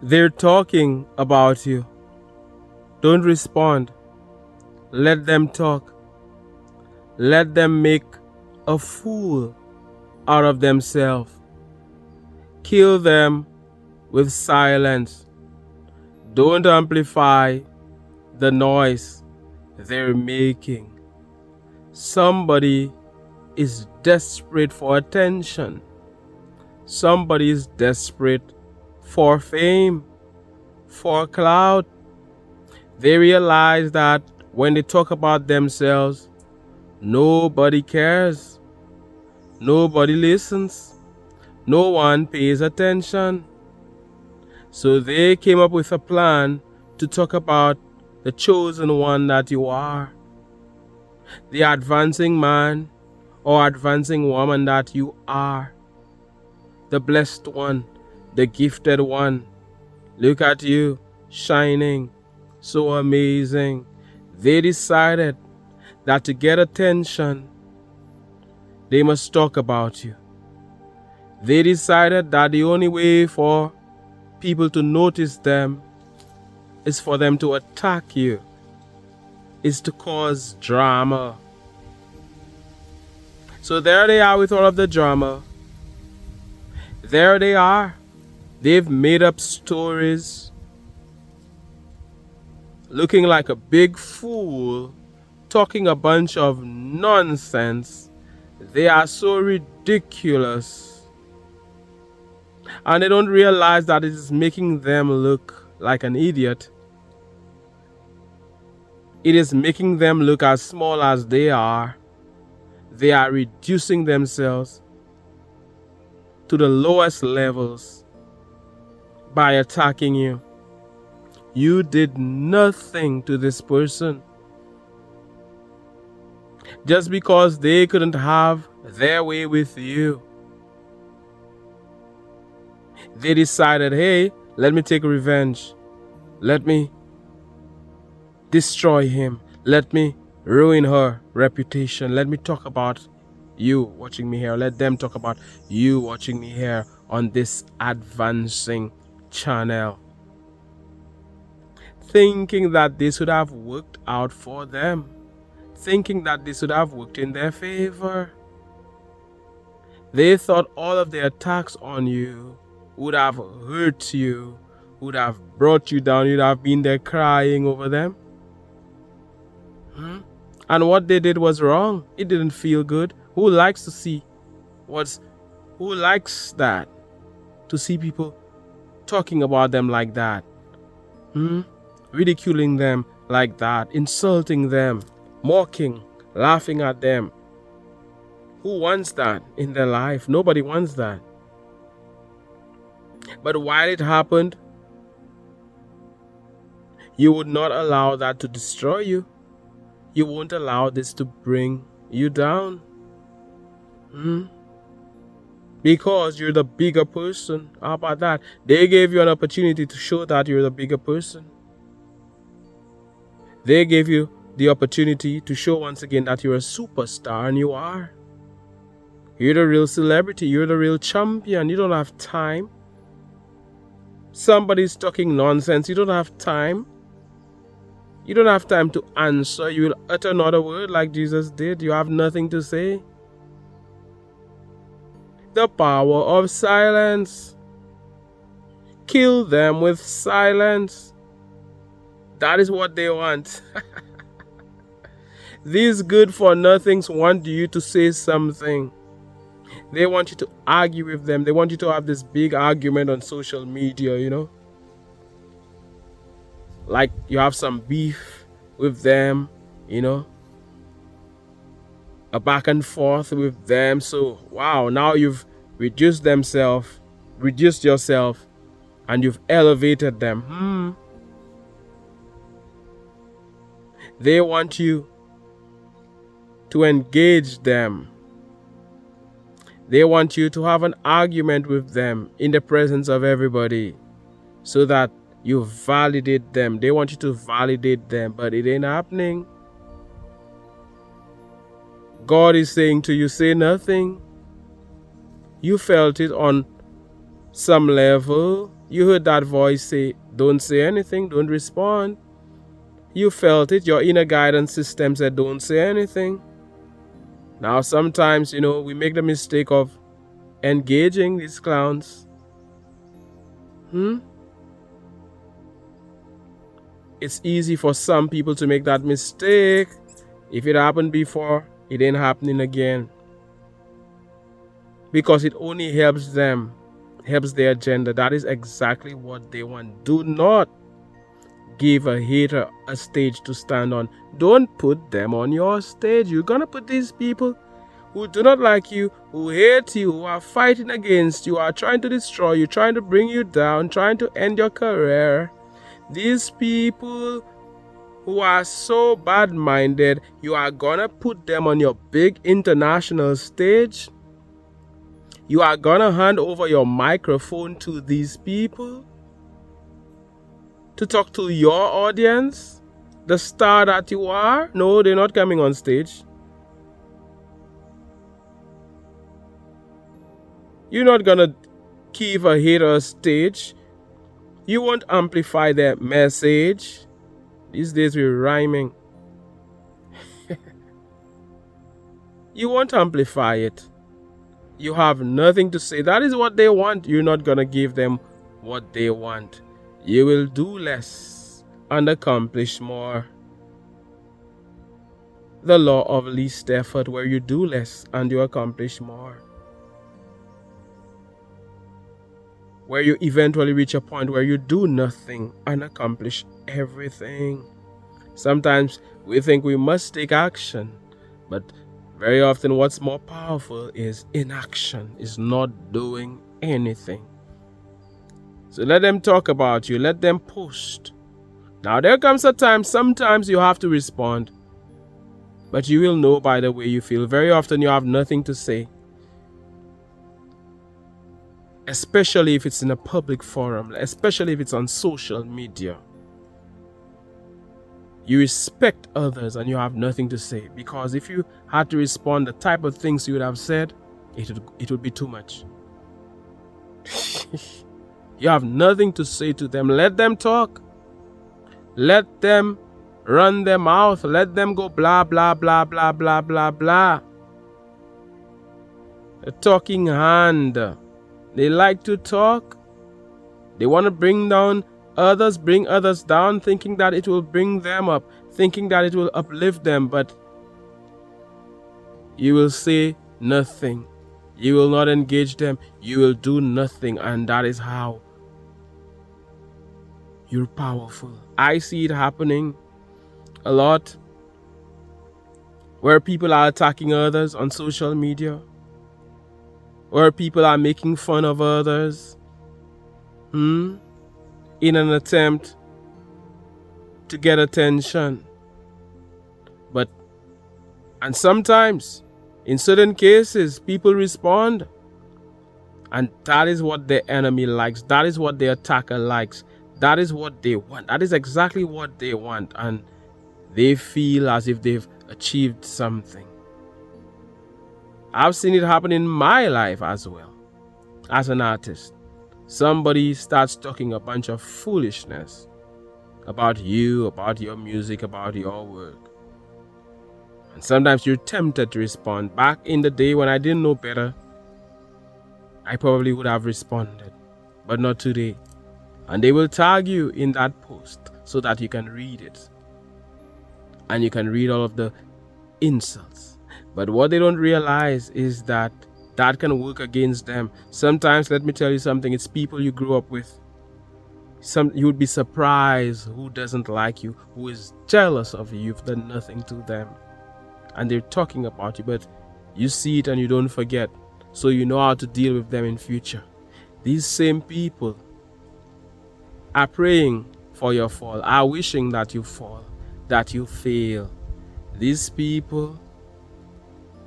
They're talking about you. Don't respond. Let them talk. Let them make a fool out of themselves. Kill them with silence. Don't amplify the noise they're making. Somebody is desperate for attention. Somebody is desperate for fame, for clout. They realize that when they talk about themselves, nobody cares. Nobody listens. No one pays attention. So they came up with a plan to talk about the chosen one that you are, the advancing man or advancing woman that you are, the blessed one, the gifted one. Look at you, shining, so amazing. They decided that to get attention, they must talk about you. They decided that the only way for people to notice them is for them to attack you, is to cause drama. So there they are with all of the drama. There they are. They've made up stories, looking like a big fool, talking a bunch of nonsense. They are so ridiculous. And they don't realize that it is making them look like an idiot. It is making them look as small as they are. They are reducing themselves to the lowest levels by attacking you. You did nothing to this person. Just because they couldn't have their way with you, they decided, hey, let me take revenge. Let me destroy him. Let me ruin her reputation. Let me talk about you watching me here. Let them talk about you watching me here on this advancing channel. Thinking that this would have worked out for them. Thinking that this would have worked in their favor. They thought all of the attacks on you would have hurt you, would have brought you down. You'd have been there crying over them. And what they did was wrong. It didn't feel good. Who likes to see who likes that? To see people talking about them like that. Ridiculing them like that, insulting them, mocking, laughing at them. Who wants that in their life? Nobody wants that. But while it happened, you would not allow that to destroy you. You won't allow this to bring you down. Because you're the bigger person. How about that? They gave you an opportunity to show that you're the bigger person. They gave you the opportunity to show once again that you're a superstar, and you are. You're the real celebrity. You're the real champion. You don't have time. Somebody's talking nonsense. You don't have time. You don't have time to answer. You will utter another word like Jesus did. You have nothing to say. The power of silence. Kill them with silence. That is what they want. These good for nothings want you to say something. They want you to argue with them. They want you to have this big argument on social media, you know. Like you have some beef with them, you know. A back and forth with them. So, wow, now you've reduced yourself, and you've elevated them. They want you to engage them. They want you to have an argument with them in the presence of everybody so that you validate them. They want you to validate them, but it ain't happening. God is saying to you, say nothing. You felt it on some level, you heard that voice say, don't say anything, don't respond. You felt it, your inner guidance system said, don't say anything. Now, sometimes, we make the mistake of engaging these clowns. It's easy for some people to make that mistake. If it happened before, it ain't happening again. Because it only helps them, helps their agenda. That is exactly what they want. Do not give a hater a stage to stand on. Don't put them on your stage. You're gonna put these people who do not like you, who hate you, who are fighting against you, are trying to destroy you, trying to bring you down, trying to end your career. These people who are so bad-minded, you are gonna put them on your big international stage. You are gonna hand over your microphone to these people to talk to your audience, the star that you are. No, they're not coming on stage. You're not gonna give a hater a stage. You won't amplify their message. These days we're rhyming. You won't amplify it. You have nothing to say. That is what they want. You're not gonna give them what they want. You will do less and accomplish more. The law of least effort, where you do less and you accomplish more. Where you eventually reach a point where you do nothing and accomplish everything. Sometimes we think we must take action, but very often what's more powerful is inaction, is not doing anything. So let them talk about you, let them post. Now there comes a time, sometimes you have to respond, but you will know by the way you feel. Very often you have nothing to say. Especially if it's in a public forum, especially if it's on social media. You respect others and you have nothing to say, because if you had to respond the type of things you would have said, it would be too much. You have nothing to say to them. Let them talk. Let them run their mouth. Let them go blah, blah, blah, blah, blah, blah, blah. A talking hand. They like to talk. They want to bring others down, thinking that it will bring them up, thinking that it will uplift them, but you will say nothing. You will not engage them. You will do nothing, and that is how you're powerful. I see it happening a lot, where people are attacking others on social media, where people are making fun of others in an attempt to get attention. And sometimes, in certain cases, people respond. And that is what the enemy likes. That is what the attacker likes. That is what they want. That is exactly what they want. And they feel as if they've achieved something. I've seen it happen in my life as well, as an artist. Somebody starts talking a bunch of foolishness about you, about your music, about your work. And sometimes you're tempted to respond. Back in the day when I didn't know better, I probably would have responded, but not today. And they will tag you in that post so that you can read it. And you can read all of the insults. But what they don't realize is that that can work against them. Sometimes, let me tell you something, it's people you grew up with. You would be surprised who doesn't like you, who is jealous of you. You've done nothing to them. And they're talking about you, but you see it and you don't forget. So you know how to deal with them in future. These same people are praying for your fall, are wishing that you fall, that you fail. These people,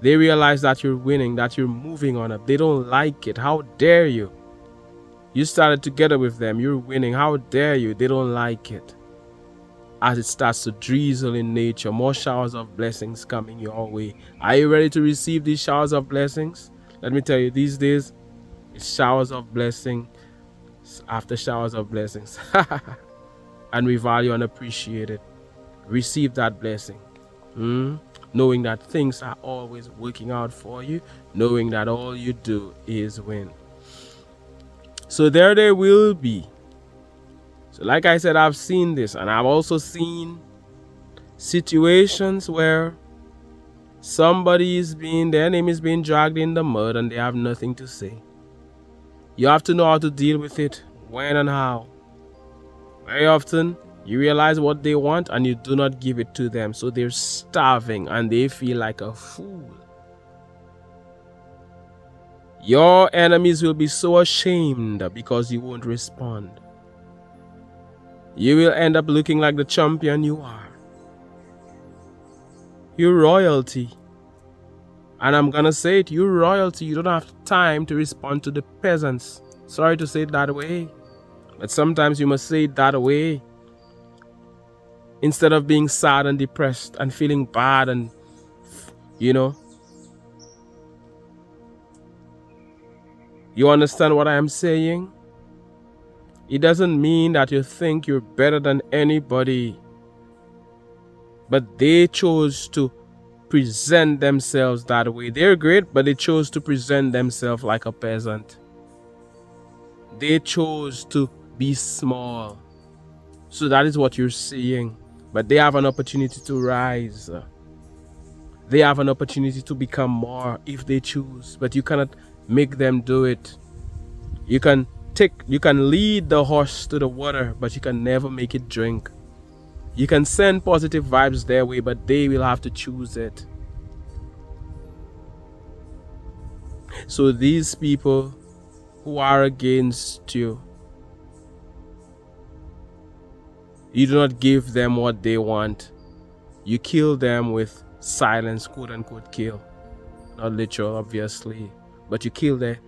they realize that you're winning, that you're moving on up. They don't like it. How dare you? You started together with them. You're winning. How dare you? They don't like it. As it starts to drizzle in nature, more showers of blessings coming your way. Are you ready to receive these showers of blessings? Let me tell you, these days, showers of blessings after showers of blessings. And we value and appreciate it. Receive that blessing. Knowing that things are always working out for you, knowing that all you do is win. So there they will be. So like I said, I've seen this, and I've also seen situations where their name is being dragged in the mud and they have nothing to say. You have to know how to deal with it, when and how. Very often, you realize what they want and you do not give it to them. So they're starving and they feel like a fool. Your enemies will be so ashamed because you won't respond. You will end up looking like the champion you are. You're royalty. And I'm gonna say it, you're royalty. You don't have time to respond to the peasants. Sorry to say it that way, but sometimes you must say it that way. Instead of being sad and depressed and feeling bad and, you understand what I am saying? It doesn't mean that you think you're better than anybody, but they chose to present themselves that way. They're great, but they chose to present themselves like a peasant. They chose to be small. So that is what you're seeing. But they have an opportunity to rise. They have an opportunity to become more if they choose, but you cannot make them do it. You can lead the horse to the water, but you can never make it drink. You can send positive vibes their way, but they will have to choose it. So these people who are against you, you do not give them what they want. You kill them with silence, quote unquote kill. Not literal, obviously, but you kill their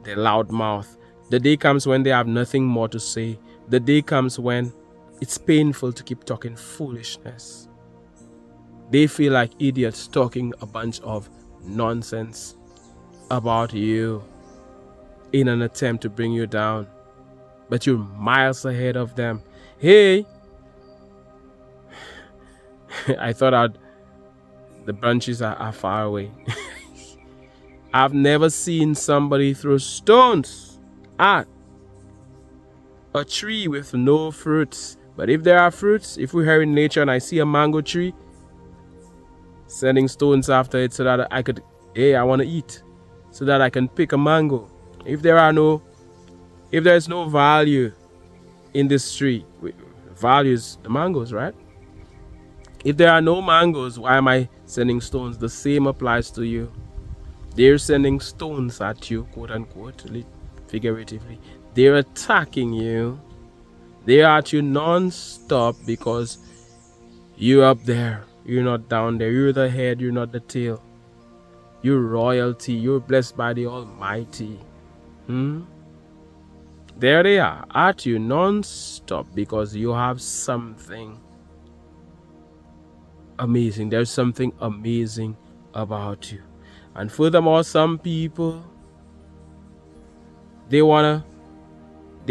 loud mouth. The day comes when they have nothing more to say. The day comes when it's painful to keep talking foolishness. They feel like idiots talking a bunch of nonsense about you in an attempt to bring you down. But you're miles ahead of them. Hey, I thought the branches are far away. I've never seen somebody throw stones at a tree with no fruits. But if there are fruits, if we're here in nature and I see a mango tree, sending stones after it so that I want to eat, so that I can pick a mango. If there's no value in this tree, value is the mangoes, right? If there are no mangoes, why am I sending stones? The same applies to you. They're sending stones at you, quote unquote, figuratively. They're attacking you. They're at you non-stop because you're up there. You're not down there. You're the head. You're not the tail. You're royalty. You're blessed by the Almighty. There they are at you non-stop because you have something amazing. There's something amazing about you. And furthermore, some people, they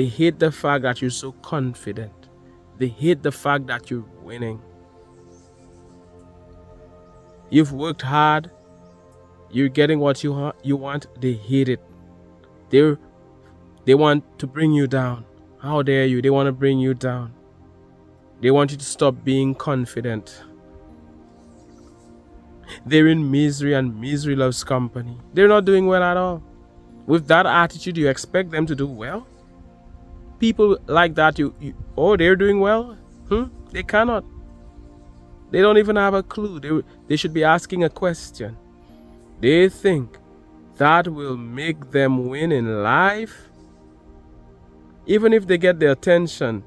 hate the fact that you're so confident. They hate the fact that you're winning. You've worked hard. You're getting what you want. They hate it. They want to bring you down. How dare you? They want to bring you down. They want you to stop being confident. They're in misery and misery loves company. They're not doing well at all. With that attitude, you expect them to do well? People like that, they're doing well? They cannot. They don't even have a clue. They should be asking a question. They think that will make them win in life. Even if they get the attention,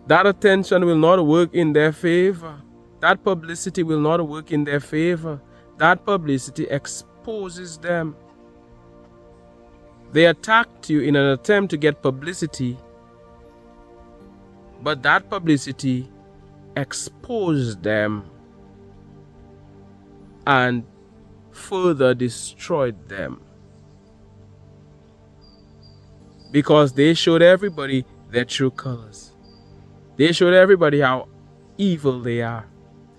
that attention will not work in their favor. That publicity will not work in their favor. That publicity exposes them. They attacked you in an attempt to get publicity, but that publicity exposed them and further destroyed them. because they showed everybody their true colors. They showed everybody how evil they are,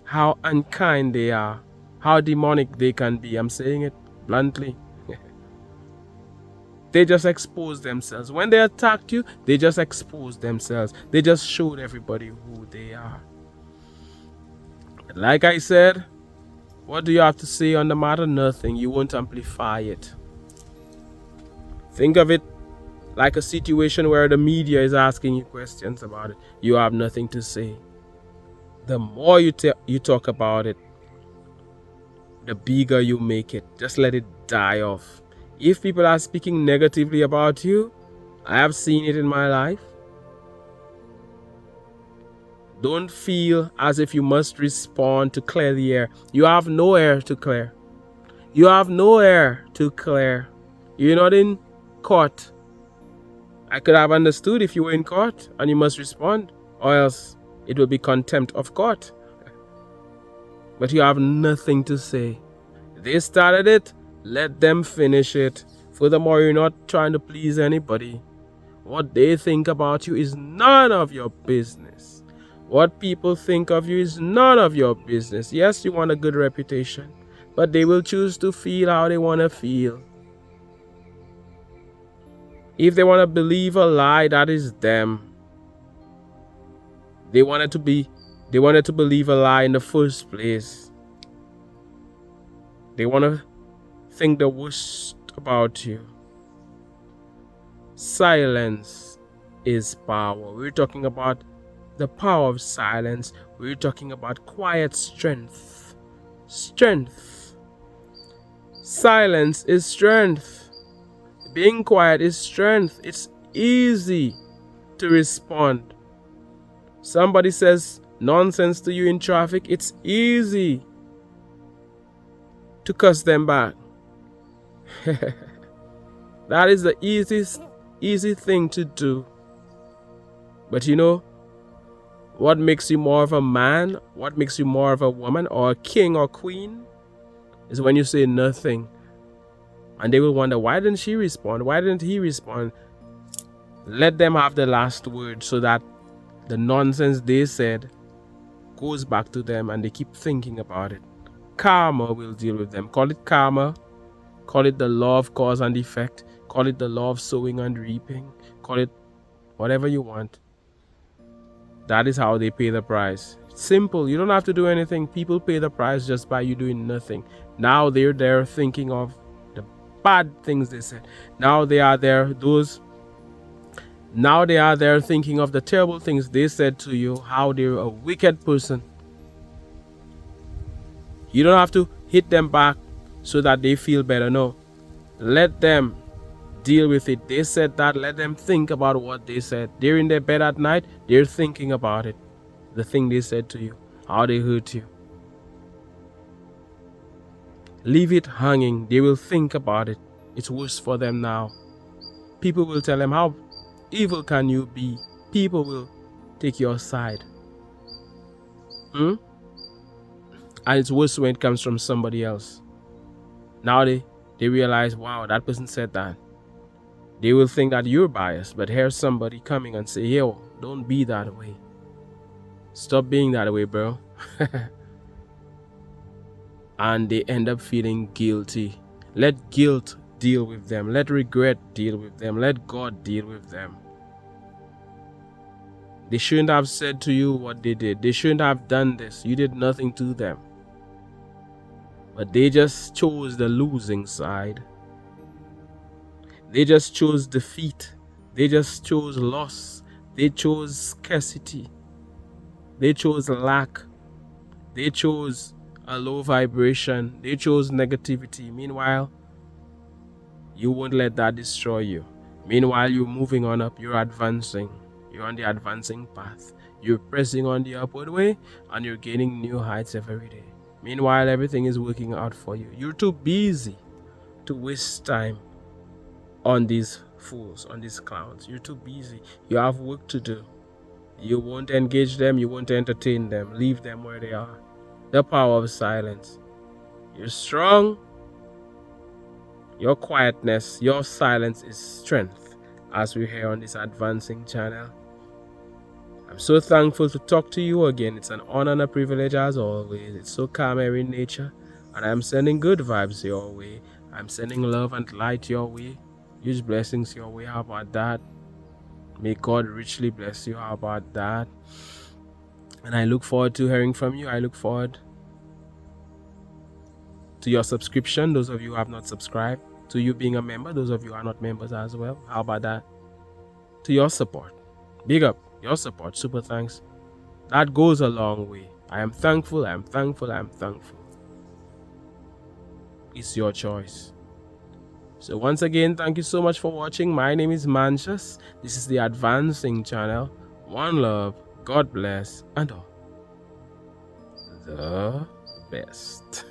how unkind they are, how demonic they can be. I'm saying it bluntly. They just exposed themselves. When they attacked you, they just exposed themselves. They just showed everybody who they are. Like I said, what do you have to say on the matter? Nothing. You won't amplify it. Think of it like a situation where the media is asking you questions about it. You have nothing to say. The more you talk about it, the bigger you make it. Just let it die off. If people are speaking negatively about you, I have seen it in my life. Don't feel as if you must respond to clear the air. You have no air to clear. You have no air to clear. You're not in court. I could have understood if you were in court and you must respond, or else it will be contempt of court. But you have nothing to say. They started it, let them finish it. Furthermore, you're not trying to please anybody. What they think about you is none of your business. What people think of you is none of your business. Yes, you want a good reputation, but they will choose to feel how they want to feel. If they want to believe a lie, that is them. They wanted to believe a lie in the first place. They want to think the worst about you. Silence is power. We're talking about the power of silence. We're talking about quiet strength. Strength. Silence is strength. Being quiet is strength. It's easy to respond. Somebody says nonsense to you in traffic, it's easy to cuss them back. That is the easy thing to do. But you know, what makes you more of a man, what makes you more of a woman, or a king or queen, is when you say nothing. And they will wonder, why didn't she respond? Why didn't he respond? Let them have the last word so that the nonsense they said goes back to them and they keep thinking about it. Karma will deal with them. Call it karma. Call it the law of cause and effect. Call it the law of sowing and reaping. Call it whatever you want. That is how they pay the price. Simple. You don't have to do anything. People pay the price just by you doing nothing. Now they're there thinking of the bad things they said. Now they are there thinking of the terrible things they said to you, how they're a wicked person. You don't have to hit them back so that they feel better. No. Let them deal with it. They said that. Let them think about what they said. They're in their bed at night. They're thinking about it. The thing they said to you. How they hurt you. Leave it hanging. They will think about it. It's worse for them now. People will tell them, how evil can you be? People will take your side. And it's worse when it comes from somebody else. Now they realize, wow, that person said that. They will think that you're biased, but here's somebody coming and say, yo, don't be that way. Stop being that way, bro. And they end up feeling guilty. Let guilt deal with them. Let regret deal with them. Let God deal with them. They shouldn't have said to you what they did. They shouldn't have done this. You did nothing to them. But they just chose the losing side. They just chose defeat. They just chose loss. They chose scarcity. They chose lack. They chose a low vibration. They chose negativity. Meanwhile, you won't let that destroy you. Meanwhile, you're moving on up. You're advancing. You're on the advancing path. You're pressing on the upward way and you're gaining new heights every day. Meanwhile, everything is working out for you. You're too busy to waste time on these fools, on these clowns. You're too busy. You have work to do. You won't engage them. You won't entertain them. Leave them where they are. The power of silence. You're strong. Your quietness, your silence is strength. as we're here on this advancing channel. I'm so thankful to talk to you again. It's an honor and a privilege as always. It's so calm here in nature, and I'm sending good vibes your way. I'm sending love and light your way. Huge blessings your way. How about that? May God richly bless you. How about that? And I look forward to hearing from you. I look forward to your subscription, those of you who have not subscribed, to you being a member, those of you who are not members as well. How about that? To your support. Big up your support. Super thanks. That goes a long way. I am thankful. I am thankful. I am thankful. It's your choice. So once again, thank you so much for watching. My name is Mantius. This is the Advancing Channel. One love. God bless and all the best.